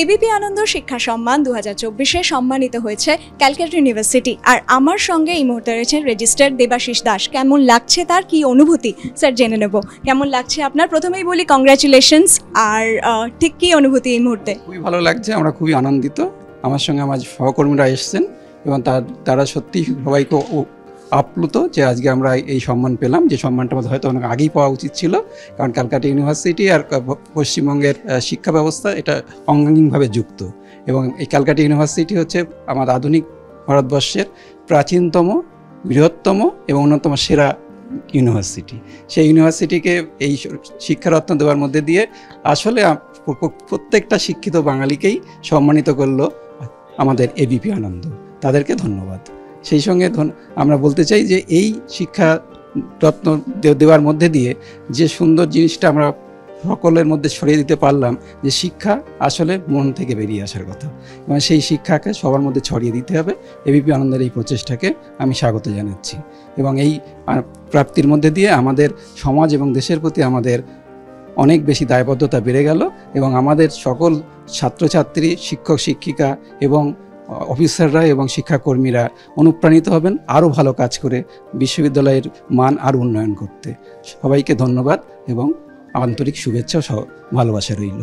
ABP আনন্দ শিক্ষা সম্মান 2024-এ সম্মানিত হয়েছে ক্যালকাটা ইউনিভার্সিটি। আর আমার সঙ্গে এই মুহূর্তে রয়েছেন রেজিস্ট্রার দেবাশিস দাস। কেমন লাগছে, তার কি অনুভূতি স্যার জেনে নেব। কেমন লাগছে আপনার? প্রথমেই বলি কংগ্রাচুলেশনস। আর ঠিক কি অনুভূতি এই মুহূর্তে? খুবই ভালো লাগছে, আমরা খুবই আনন্দিত। আমার সঙ্গে আমার সহকর্মীরা এসেছেন এবং তারা সত্যি সবাইকে আপ্লুত যে আজকে আমরা এই সম্মান পেলাম, যে সম্মানটা আমাদের হয়তো অনেক আগেই পাওয়া উচিত ছিল। কারণ ক্যালকাটা ইউনিভার্সিটি আর পশ্চিমবঙ্গের শিক্ষা ব্যবস্থা এটা অঙ্গাঙ্গিভাবে যুক্ত, এবং এই ক্যালকাটা ইউনিভার্সিটি হচ্ছে আমাদের আধুনিক ভারতবর্ষের প্রাচীনতম, বৃহত্তম এবং অন্যতম সেরা ইউনিভার্সিটি। সেই ইউনিভার্সিটিকে এই শিক্ষারত্ন দেওয়ার মধ্যে দিয়ে আসলে প্রত্যেকটা শিক্ষিত বাঙালিকেই সম্মানিত করলো আমাদের এবিপি আনন্দ। তাদেরকে ধন্যবাদ। সেই সঙ্গে আমরা বলতে চাই যে এই শিক্ষা রত্ন দেওয়ার মধ্যে দিয়ে যে সুন্দর জিনিসটা আমরা সকলের মধ্যে ছড়িয়ে দিতে পারলাম, যে শিক্ষা আসলে মন থেকে বেরিয়ে আসার কথা, এবং সেই শিক্ষাকে সবার মধ্যে ছড়িয়ে দিতে হবে। এবিপি আনন্দের এই প্রচেষ্টাকে আমি স্বাগত জানাচ্ছি, এবং এই প্রাপ্তির মধ্যে দিয়ে আমাদের সমাজ এবং দেশের প্রতি আমাদের অনেক বেশি দায়বদ্ধতা বেড়ে গেল, এবং আমাদের সকল ছাত্রছাত্রী, শিক্ষক শিক্ষিকা এবং অফিসাররা এবং শিক্ষাকর্মীরা অনুপ্রাণিত হবেন আরও ভালো কাজ করে বিশ্ববিদ্যালয়ের মান আরও উন্নয়ন করতে। সবাইকে ধন্যবাদ এবং আন্তরিক শুভেচ্ছা ও ভালোবাসা রইল।